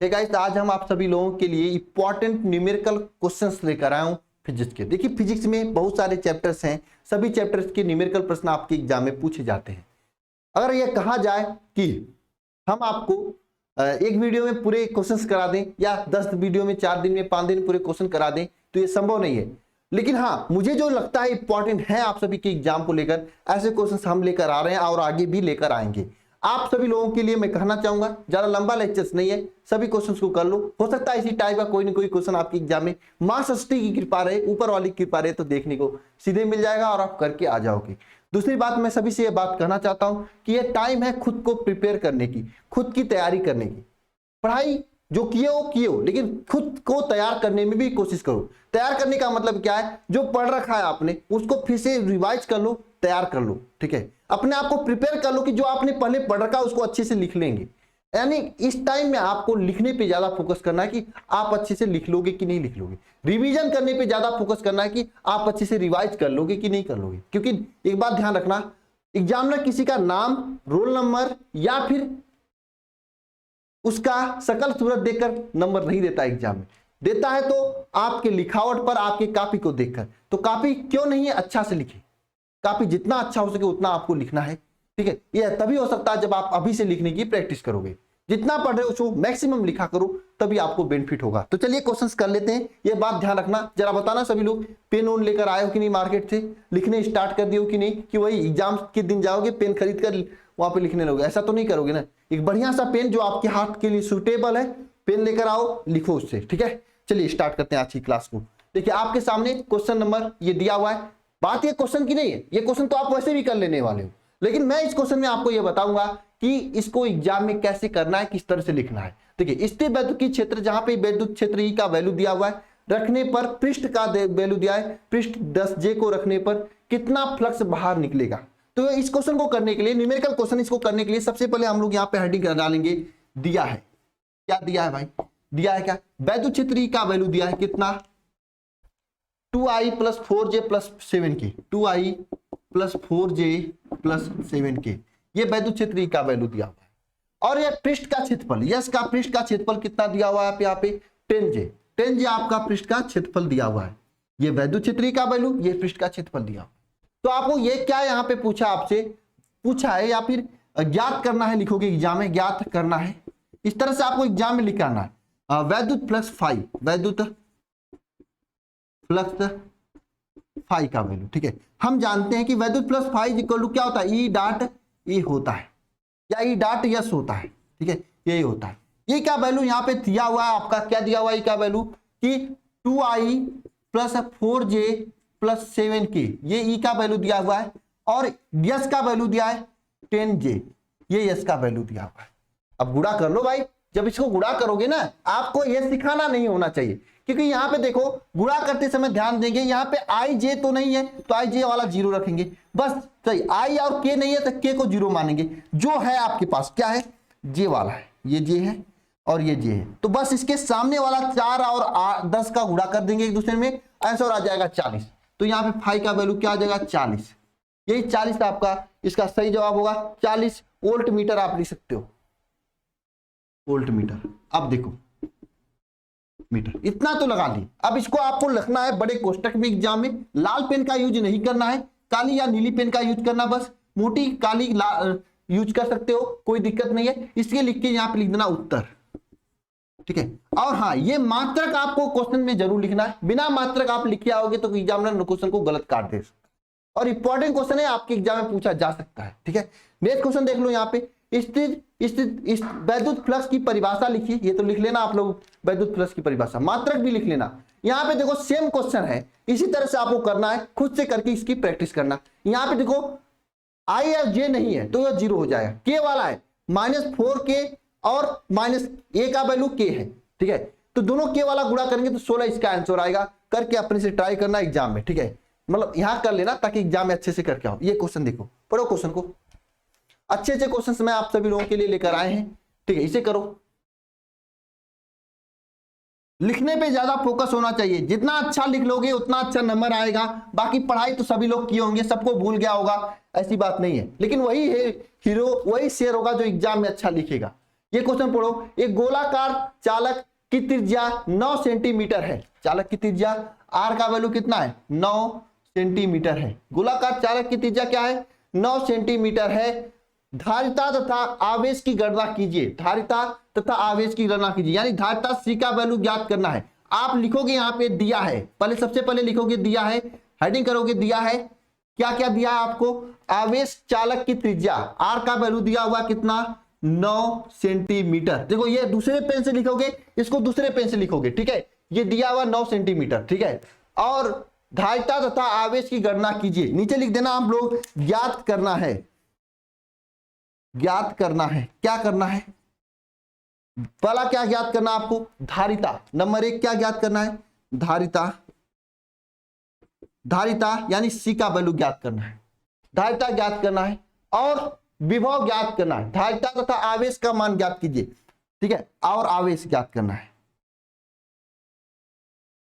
ठीक है गाइस, आज हम आप सभी लोगों के लिए इंपॉर्टेंट न्यूमेरिकल क्वेश्चंस लेकर आया हूं फिजिक्स के। देखिए फिजिक्स में बहुत सारे चैप्टर्स हैं, सभी चैप्टर्स के न्यूमेरिकल प्रश्न आपके एग्जाम में पूछे जाते हैं। अगर यह कहा जाए कि हम आपको एक वीडियो में पूरे क्वेश्चंस करा दें या 10 वीडियो में 4 दिन में 5 दिन पूरे क्वेश्चन करा दें तो ये संभव नहीं है। लेकिन हाँ, मुझे जो लगता है इंपॉर्टेंट है आप सभी के एग्जाम को लेकर, ऐसे क्वेश्चंस हम लेकर आ रहे हैं और आगे भी लेकर आएंगे। आप सभी लोगों के लिए मैं कहना चाहूंगा, ज्यादा लंबा लेक्चर्स नहीं है, सभी क्वेश्चंस को कर लो। हो सकता है इसी टाइप का कोई ना कोई क्वेश्चन आपके एग्जाम में मां षष्ठी की कृपा रहे, ऊपर वाली कृपा रहे तो देखने को सीधे मिल जाएगा और आप करके आ जाओगे। दूसरी बात, मैं सभी से ये बात कहना चाहता हूं कि ये टाइम है खुद को प्रिपेयर करने की, खुद की तैयारी करने की। पढ़ाई जो किए हो, लेकिन खुद को तैयार करने में भी कोशिश करो। तैयार करने का मतलब क्या है, जो पढ़ रखा है आपने उसको फिर से रिवाइज कर लो, तैयार कर लो। ठीक है, अपने आप को प्रिपेयर कर लो कि जो आपने पहले पढ़ रखा है उसको अच्छे से लिख लेंगे। यानी इस टाइम में आपको लिखने पे ज्यादा फोकस करना है कि आप अच्छे से लिख लोगे कि नहीं लिख लोगे। रिवीजन करने पे ज्यादा फोकस करना है कि आप अच्छे से रिवाइज कर लोगे कि नहीं कर लोगे। क्योंकि एक बात ध्यान रखना, एग्जामिनर किसी का नाम, रोल नंबर या फिर उसका शकल सूरत देखकर नंबर नहीं देता एग्जाम में, देता है तो आपके लिखावट पर, आपके कॉपी को देखकर। तो कॉपी क्यों नहीं है, अच्छा से लिखे। कॉपी जितना अच्छा हो सके उतना आपको लिखना है। ठीक है, यह तभी हो सकता है जब आप अभी से लिखने की प्रैक्टिस करोगे। जितना पढ़ रहे हो उसको मैक्सिमम लिखा करो, तभी आपको बेनिफिट होगा। तो चलिए क्वेश्चंस कर लेते हैं। ये बात ध्यान रखना, जरा बताना सभी लोग पेन ओन लेकर आए हो कि नहीं, मार्केट से लिखने स्टार्ट कर दिए हो कि नहीं, कि वही एग्जाम के दिन जाओगे पेन खरीद कर वहां पे लिखने लोगे, ऐसा तो नहीं करोगे ना। एक बढ़िया सा पेन जो आपके हाथ के लिए सुटेबल है, पेन लेकर आओ, लिखो उससे। ठीक है, चलिए स्टार्ट करते हैं आज की क्लास को। देखिए आपके सामने क्वेश्चन नंबर ये दिया हुआ है। बात ये क्वेश्चन की नहीं है, ये क्वेश्चन तो आप वैसे भी कर लेने वाले हो, लेकिन मैं इस क्वेश्चन में आपको ये बताऊंगा कि इसको एग्जाम में कैसे करना है, किस तरह से लिखना है। देखिए स्थिर वैद्युत की क्षेत्र, जहां पे वैद्युत क्षेत्र ई का वैल्यू दिया हुआ है, रखने पर पृष्ठ का वैल्यू दिया है, पृष्ठ 10J को रखने पर कितना फ्लक्स बाहर निकलेगा। तो इस क्वेश्चन को करने के लिए, न्यूमेरिकल क्वेश्चन इसको करने के लिए सबसे पहले हम लोग यहाँ पे हेडिंग डालेंगे। दिया है, क्या दिया है भाई, दिया है क्या, वैद्युत क्षेत्र ई का वैल्यू दिया है कितना, 2i + 4j + 7k, 2i + 4j + 7k, ये वैद्युत क्षेत्र ई का वैल्यू दिया हुआ है। और ये पृष्ठ का क्षेत्रफल, यस का पृष्ठ का क्षेत्रफल कितना दिया हुआ है यहाँ पे, 10j आपका पृष्ठ का क्षेत्रफल दिया हुआ है। ये वैद्युत क्षेत्र ई का वैल्यू, ये पृष्ठ का क्षेत्रफल दिया हुआ है। तो आपको ये क्या यहाँ पे पूछा, आपसे पूछा है या फिर ज्ञात करना है, लिखोगे एग्जाम में ज्ञात करना है। इस तरह से आपको एग्जाम में लिखना है, वैद्युत फ्लक्स फाई, वैद्युत फ्लक्स फाई का वैल्यू। ठीक है, हम जानते हैं कि वैद्युत फ्लक्स फाई इक्वल टू क्या होता है, ई डॉट ई होता है या ई डॉट यस होता है। ठीक है, यही होता है। ये क्या वैल्यू यहाँ पे दिया हुआ है आपका, क्या दिया हुआ है क्या वैल्यू, कि 2i + 4j + 7k, ये ई का वैल्यू दिया हुआ है। और यस का वैल्यू दिया है 10j, ये यस का वैल्यू दिया हुआ है। अब गुणा कर लो भाई, जब इसको गुणा करोगे ना, आपको यह सिखाना नहीं होना चाहिए, क्योंकि यहाँ पे देखो गुणा करते समय ध्यान देंगे, यहाँ पे आई जे तो नहीं है तो आई जे वाला 0 रखेंगे बस। सही, आई और के नहीं है तो के को 0 मानेंगे। जो है आपके पास क्या है, जे वाला है, ये जे है और ये जे है, तो बस इसके सामने वाला 4 और 10 का गुणा कर देंगे एक दूसरे में, आंसर आ जाएगा 40। तो यहाँ पे फाई का वैल्यू क्या आ जाएगा, 40। यही 40 आपका इसका सही जवाब होगा। 40 वोल्ट मीटर आप लिख सकते हो, वोल्ट मीटर। अब देखो मीटर, इतना तो लगा ली। अब इसको आपको लिखना है बड़े कोष्टक में एग्जाम में। लाल पेन का यूज नहीं करना है, काली या नीली पेन का यूज करना, बस मोटी काली यूज कर सकते हो, कोई दिक्कत नहीं है। इसलिए लिख के यहाँ पे लिख देना उत्तर। ठीक है, और हाँ, ये मात्रक आपको क्वेश्चन में जरूर लिखना है, बिना मात्रक आप लिखे आओगे तो एग्जामिनर क्वेश्चन को गलत काट दे सकता है। और इंपॉर्टेंट क्वेश्चन है, आपके एग्जाम में पूछा जा सकता है। ठीक है, नेक्स्ट क्वेश्चन देख लो। यहाँ पे स्थिर वैद्युत फ्लक्स की परिभाषा लिखिए, ये तो लिख लेना आप लोग, वैद्युत फ्लक्स की परिभाषा, मात्रक भी लिख लेना। यहाँ पे देखो सेम क्वेश्चन है, इसी तरह से आपको करना है, खुद से करके इसकी प्रैक्टिस करना। यहाँ पे देखो आई और जे नहीं है तो यह 0 हो जाएगा, के वाला है -4k और -a का वैल्यू k है। ठीक है, तो दोनों के वाला गुणा करेंगे तो 16 इसका आंसर आएगा। करके अपने से ट्राई करना एग्जाम में। ठीक है, मतलब यहाँ कर लेना ताकि एग्जाम में अच्छे से करके आओ। ये क्वेश्चन देखो, पढ़ो क्वेश्चन को, अच्छे अच्छे क्वेश्चंस मैं आप सभी लोगों के लिए लेकर आए हैं। ठीक है, इसे करो। लिखने पे ज्यादा फोकस होना चाहिए, जितना अच्छा लिख लोगे उतना अच्छा नंबर आएगा। बाकी पढ़ाई तो सभी लोग किए होंगे, सबको भूल गया होगा, ऐसी बात नहीं है। लेकिन वही है हीरो, वही शेर होगा जो एग्जाम में अच्छा लिखेगा। ये क्वेश्चन पढ़ो, एक गोलाकार चालक की त्रिज्या 9 सेंटीमीटर है। चालक की त्रिज्या आर का वैल्यू कितना है? 9 सेंटीमीटर है। गोलाकार चालक की त्रिज्या क्या है? 9 सेंटीमीटर है। धारिता तथा आवेश की गणना कीजिए। धारिता तथा आवेश की गणना कीजिए, यानी धारिता सी का वैल्यू ज्ञात करना है। आप लिखोगे यहाँ पे दिया है, पहले सबसे पहले लिखोगे दिया है, हेडिंग करोगे दिया है। क्या क्या दिया है आपको? आवेश चालक की त्रिज्या आर का वैल्यू दिया हुआ कितना? 9 सेंटीमीटर। देखो ये दूसरे पेन से लिखोगे, इसको दूसरे पेन से लिखोगे, ठीक है। ये दिया हुआ 9 सेंटीमीटर, ठीक है। और धारिता तथा आवेश की गणना कीजिए, नीचे लिख देना आप लोग। ज्ञात करना है, ज्ञात करना है। क्या करना है? पहला क्या ज्ञात करना है आपको? धारिता। नंबर 1 क्या ज्ञात करना है? धारिता। धारिता यानी सी का वैल्यू ज्ञात करना है, धारिता ज्ञात करना है और विभव ज्ञात करना है। धारिता तथा आवेश का मान ज्ञात कीजिए, ठीक है। और आवेश ज्ञात करना है,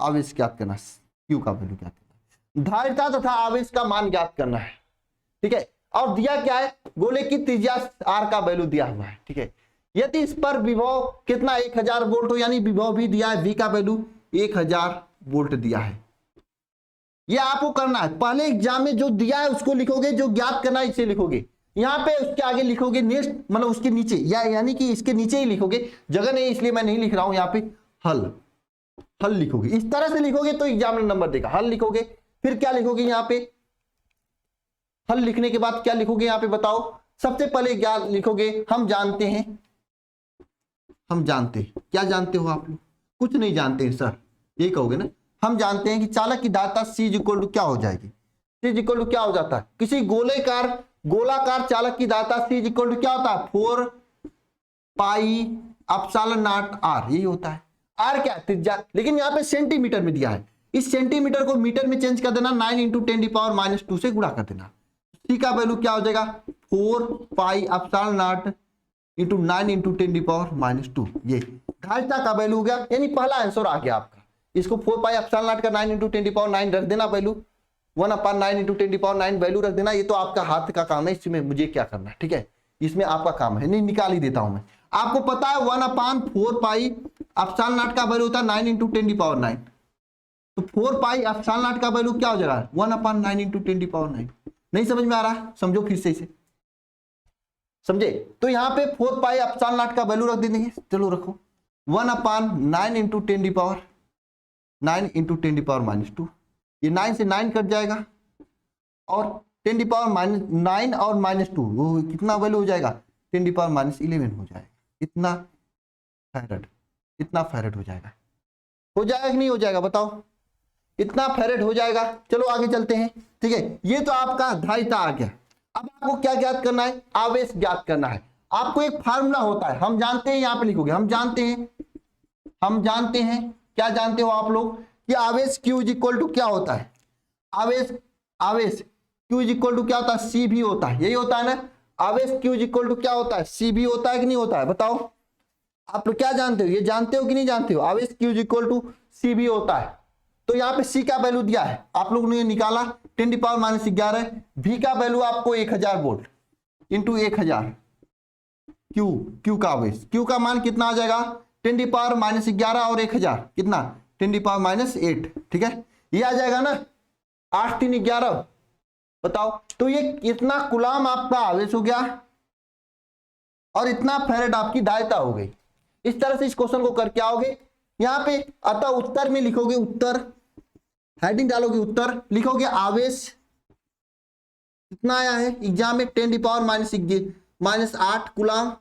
आवेश ज्ञात करना है, क्यू का वैल्यू ज्ञात करना है। धारिता तथा आवेश का मान ज्ञात करना है, ठीक है। और दिया क्या है? गोले की त्रिज्या आर का वैल्यू दिया हुआ है, ठीक है। यदि इस पर विभव कितना 1000 वोल्ट हो, यानी विभव भी दिया है, वी का वैल्यू 1000 वोल्ट दिया है। ये आपको करना है। पहले एग्जाम में जो दिया है उसको लिखोगे, जो ज्ञात करना है इसे लिखोगे। यहाँ पे उसके आगे लिखोगे नेक्स्ट, मतलब उसके नीचे, यानी कि इसके नीचे ही लिखोगे, जगह नहीं इसलिए मैं नहीं लिख रहा हूं यहाँ पे। हल, हल लिखोगे। इस तरह से लिखोगे तो एग्जाम में नंबर देगा। हल लिखोगे, फिर क्या लिखोगे यहाँ पे? हल लिखने के बाद क्या लिखोगे यहाँ पे बताओ? सबसे पहले क्या लिखोगे? हम जानते हैं। हम जानते हैं, क्या जानते हो आप लोग? कुछ नहीं जानते हैं सर, ये कहोगे ना। हम जानते हैं कि चालक की धारिता C इक्वल टू क्या हो जाएगी? C इक्वल टू क्या हो जाता है? किसी गोलाकार चालक की धारिता C इक्वल टू क्या होता है? 4 पाई एप्सिलॉन नॉट R, यही होता है। R क्या है? त्रिज्या, लेकिन यहाँ पे सेंटीमीटर में दिया है। इस सेंटीमीटर को मीटर में चेंज कर देना, 9 × 10⁻² से गुणा कर देना। C का वैल्यू क्या हो जाएगा? 4 पाई एप्सिलॉन नॉट × 9 × 10⁻²। ये धारिता का वैल्यू हो गया, यानी पहला आंसर आ गया आपका। इसको 4 पाई एप्सिलॉन नॉट का 9 × 10⁹ रख देना वैल्यू, 1/9 × 10⁹ वैल्यू रख देना। ये तो आपका हाथ का काम है, इसमें मुझे क्या करना है, ठीक है। इसमें आपका काम है, नहीं निकाल ही देता हूं मैं। आपको पता है 1/4 पाई एप्सिलॉन नॉट का वैल्यू होता है 9 × 10⁹। तो 4 पाई एप्सिलॉन नॉट का वैल्यू क्या हो जाएगा? 1/9 × 10⁹। नहीं समझ में आ रहा? समझो फिर से इसे, समझे? तो यहाँ पे 4 पाई एप्सिलॉन नॉट का वैल्यू रख देंगे। चलो रखो, 1/9 × 10⁻, 9 × 10⁻²। ये 9 से 9 कट जाएगा और 10⁻⁹ और -2, वो कितना वैल्यू हो जाएगा? 10⁻11 हो जाएगा। इतना फैरेड, इतना फैरेड हो जाएगा। हो जाएगा कि नहीं हो जाएगा बताओ? इतना फैरेड हो जाएगा। चलो आगे चलते हैं, ठीक है। ये तो आपका धारिता आ गया। अब आपको क्या ज्ञात करना है? आवेश ज्ञात करना है। आपको एक फार्मूला होता है, हम जानते हैं, यहाँ पे लिखोगे हम जानते हैं। हम जानते हैं, क्या जानते हो आप लोग? कि आवेश Q इक्वल टू क्या होता है? आवेश Q इक्वल टू क्या होता है? C भी होता है, यही होता है ना। आवेश Q इक्वल टू क्या होता है? C भी होता है कि नहीं होता है? बताओ आप लोग क्या जानते हो? ये जानते हो कि नहीं जानते हो? आवेश Q इक्वल टू C भी होता है। तो यहाँ पे C का वैल्यू दिया है, आप लोगों ने निकाला 10⁻11। V का वैल्यू आपको 1000 वोल्ट इंटू 1000। Q का आवेश, Q का मान कितना आ जाएगा? 10⁻11 और 1000 कितना? 10⁻8, ठीक है। ये आ जाएगा ना 8 3 11। बताओ, तो ये इतना कूलाम आपका आवेश हो गया और इतना फैरेड आपकी धारिता हो गई। इस तरह से इस क्वेश्चन को करके आओगे यहाँ पे। अतः उत्तर में लिखोगे, उत्तर हेडिंग डालोगे, उत्तर लिखोगे आवेश कितना आया है एग्जाम में? 10⁻8 कूलाम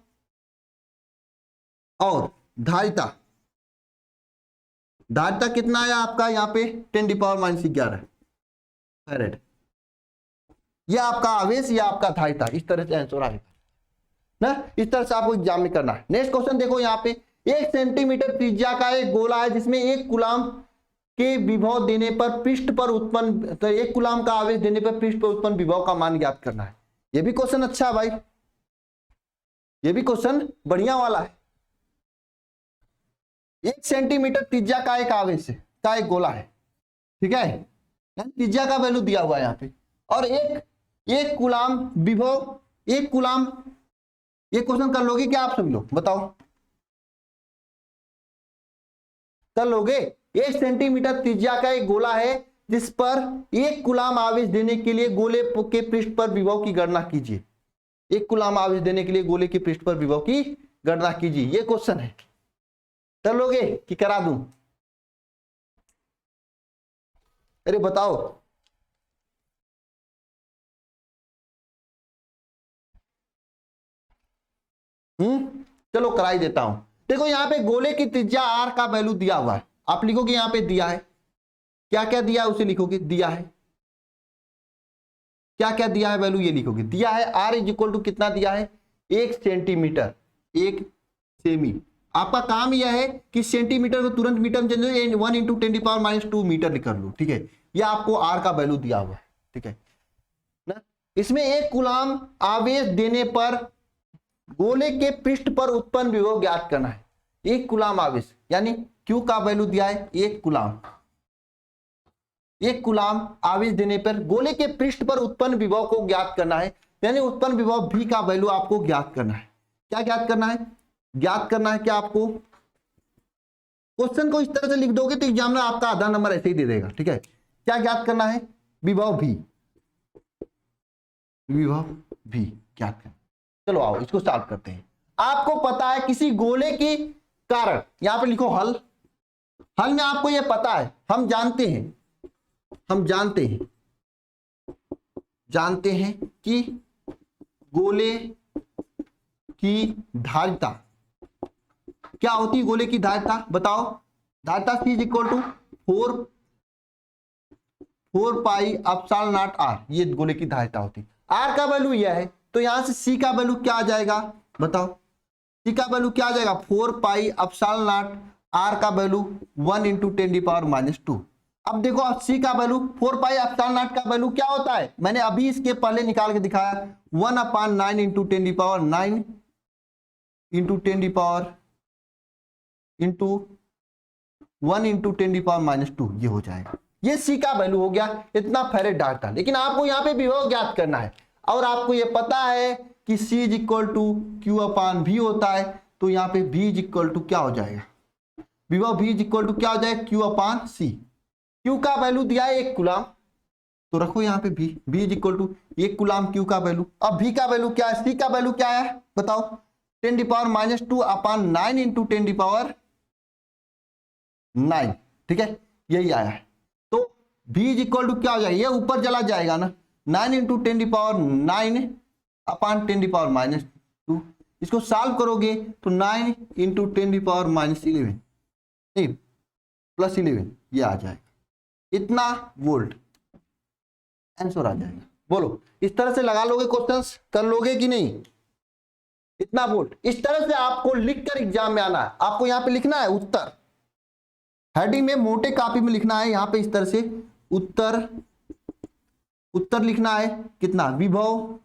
और धारिता कितना आया आपका यहाँ पे? 10⁻11 फैरेड। यह आपका आवेश, यह आपका धारिता। इस तरह से आंसर आएगा ना। इस तरह से आपको एग्जाम में करना है। नेक्स्ट क्वेश्चन देखो यहाँ पे, 1 सेंटीमीटर त्रिज्या का एक गोला है जिसमें 1 कूलाम के विभव देने पर पृष्ठ पर उत्पन्न, तो 1 कूलाम का आवेश देने पर पृष्ठ पर उत्पन्न विभव का मान ज्ञात करना है। यह भी क्वेश्चन अच्छा है भाई, यह भी क्वेश्चन बढ़िया वाला है। 1 सेंटीमीटर त्रिज्या का एक आवेश का एक गोला है, ठीक है। त्रिज्या का वैल्यू दिया हुआ है यहाँ पे, और एक कूलाम विभव, 1 कूलाम ये क्वेश्चन कर लोगे क्या आप सभी लोग, बताओ कर लोगे? 1 सेंटीमीटर त्रिज्या का एक गोला है जिस पर 1 कूलाम आवेश देने के लिए गोले के पृष्ठ पर विभव की गणना कीजिए। 1 कूलाम आवेश देने के लिए गोले के पृष्ठ पर विभव की गणना कीजिए, ये क्वेश्चन है। कर लोगे कि करा दूं? अरे बताओ। चलो करा ही देता हूं। देखो यहाँ पे गोले की त्रिज्या r का वैल्यू दिया हुआ है, आप लिखोगे यहाँ पे दिया है, क्या क्या दिया है उसे लिखोगे, दिया है, क्या क्या दिया है वैल्यू ये लिखोगे, दिया है r इज इक्वल टू कितना दिया है, 1 सेंटीमीटर 1 सेमी। आपका काम यह है कि सेंटीमीटर को तुरंत मीटर में चेंज 1 इंटू 10⁻² मीटर कर लो, ठीक है। ये आपको r का वैल्यू दिया हुआ है, ठीक है ना। इसमें 1 कूलाम आवेश देने पर गोले के पृष्ठ पर उत्पन्न विभव ज्ञात करना है। 1 कूलाम आवेश यानी Q का वैल्यू दिया है 1 कूलाम, 1 कूलाम आवेश देने पर गोले के पृष्ठ पर उत्पन्न विभव को ज्ञात करना है, यानी उत्पन्न विभव V का वैल्यू आपको ज्ञात करना है। क्या ज्ञात करना है? ज्ञात करना है क्या आपको? क्वेश्चन को इस तरह से लिख दोगे तो एग्जामिनर आपका आधा नंबर ऐसे ही दे देगा, ठीक है। क्या ज्ञात करना है? विभव V, विभव V ज्ञात करना। चलो आओ इसको सॉल्व करते हैं। आपको पता है किसी गोले की कारण, यहां पे लिखो हल, हल में आपको यह पता है, हम जानते हैं कि गोले की धारिता क्या होती है? गोले की धारिता बताओ, धारिता C is equal to 4 pi epsilon nought r, ये गोले की धारिता होती है। r का वैल्यू यह है तो यहां से C का वैल्यू क्या आ जाएगा बताओ, C का वैल्यू क्या आ जाएगा, 4 पाई एप्सिलॉन नॉट r का वैल्यू 1 इंटू 10⁻²। अब देखो अब C का वैल्यू 4 पाई एप्सिलॉन नॉट का वैल्यू क्या होता है, मैंने अभी इसके पहले निकाल के दिखाया 1/9 इंटू 10⁻9 इंटू 10 इंटू 1 इंटू 10⁻², ये हो जाएगा। ये C का वैल्यू हो गया, इतना फैरेड डालता। लेकिन आपको यहाँ पे विभव ज्ञात करना है और आपको ये पता है कि C is equal to Q/V होता है, तो यहाँ पे V इज इक्वल टू क्या हो जाएगा, विभव V इज इक्वल टू क्या हो जाएगा, Q/C। Q का वैल्यू दिया है 1 कूलाम, तो रखो यहाँ पे V is equal to 1 coulomb Q का वैल्यू। अब V का वैल्यू क्या है, C का वैल्यू क्या है बताओ, 10⁻² इंटू 10⁻9, ठीक है, यही आया है। तो V इज इक्वल टू क्या हो जाएगा, ये ऊपर चला जाएगा ना, 9 इंटू 10⁻9/10⁻²। इसको सॉल्व करोगे तो 9 इंटू 10⁻11 नहीं +11 ये आ जाएगा, इतना वोल्ट आंसर आ जाएगा। बोलो इस तरह से लगा लोगे क्वेश्चंस, कर लोगे कि नहीं? इतना वोल्ट इस तरह से आपको लिखकर एग्जाम में आना है। आपको यहाँ पे लिखना है उत्तर, हेडिंग में मोटे कॉपी में लिखना है, यहाँ पे इस तरह से उत्तर लिखना है कितना, विभव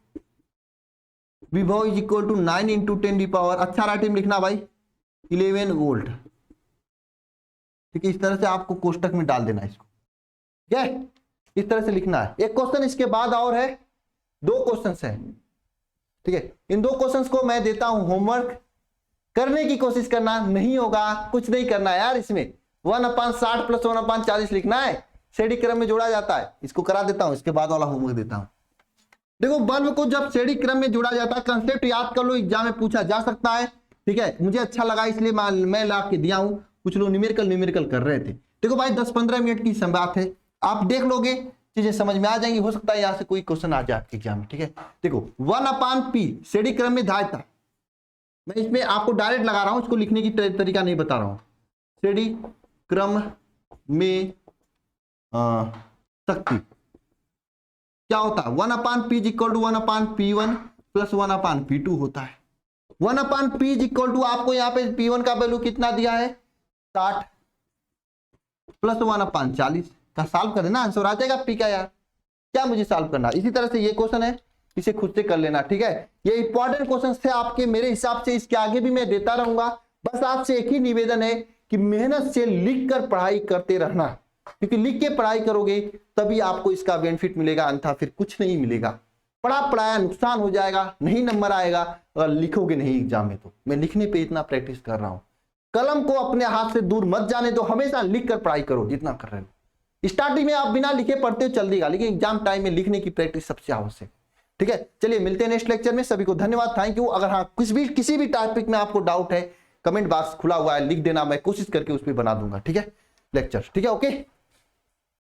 इज इक्वल टू 9 इंटू 10⁻, अच्छा राइटिंग लिखना भाई 11 वोल्ट, ठीक है। इस तरह से आपको कोष्टक में डाल देना इसको, ठीक है, इस तरह से लिखना है। एक क्वेश्चन इसके बाद और है, 2 क्वेश्चंस है, ठीक है। इन 2 क्वेश्चंस को मैं देता हूं होमवर्क, करने की कोशिश करना, नहीं होगा कुछ नहीं करना है यार। इसमें 1/60 + 1/40 लिखना है, श्रेणी क्रम में जोड़ा जाता है। इसको करा देता हूं, इसके बाद वाला होमवर्क देता हूं। देखो बल्ब को जब श्रेणी क्रम में जोड़ा जाता है, कंसेप्ट याद कर लो, एग्जाम में पूछा जा सकता है, ठीक है। मुझे अच्छा लगा इसलिए मैं ला के दिया हूं। कुछ लोग न्यूमेरिकल कर रहे थे। देखो भाई 10-15 मिनट की बात है, आप देख लोगे चीजें समझ में आ जाएंगी। हो सकता है यहाँ से कोई क्वेश्चन आ जाए आपके एग्जाम में, ठीक है। देखो 1/P श्रेणी क्रम में धारिता, मैं इसमें आपको डायरेक्ट लगा रहा हूं, इसको लिखने की तरीका नहीं बता रहा हूं। श्रेणी क्रम में शक्ति क्या होता है, 1/P is equal to 1/P1 + 1/P2 होता है। 1/P इज इक्वल टू आपको यहाँ पे P1 का वैल्यू कितना दिया है 60 + 1/40 का सॉल्व कर देना, आंसर आ जाएगा P का। यार क्या मुझे सॉल्व करना, इसी तरह से ये क्वेश्चन है, इसे खुद से कर लेना, ठीक है। ये इंपॉर्टेंट क्वेश्चन थे आपके, मेरे हिसाब से इसके आगे भी मैं देता रहूंगा। बस आपसे एक ही निवेदन है कि मेहनत से लिख कर पढ़ाई करते रहना, क्योंकि लिख के पढ़ाई करोगे तभी आपको इसका बेनिफिट मिलेगा, अन्यथा फिर कुछ नहीं मिलेगा। पढ़ा पढ़ाया नुकसान हो जाएगा, नहीं नंबर आएगा अगर लिखोगे नहीं एग्जाम में। तो मैं लिखने पे इतना प्रैक्टिस कर रहा हूं। कलम को अपने हाथ से दूर मत जाने दो, हमेशा लिख कर पढ़ाई करो जितना कर रहे हो। स्टार्टिंग में आप बिना लिखे पढ़ते हो चल देगा, लेकिन एग्जाम टाइम में लिखने की प्रैक्टिस सबसे आवश्यक। ठीक है, चलिए मिलते हैं नेक्स्ट लेक्चर में। सभी को धन्यवाद, थैंक यू। अगर हाँ किसी भी टॉपिक में आपको डाउट है, कमेंट बॉक्स खुला हुआ है, लिख देना, मैं कोशिश करके उस पर बना दूंगा। ठीक है लेक्चर, ठीक है, ओके।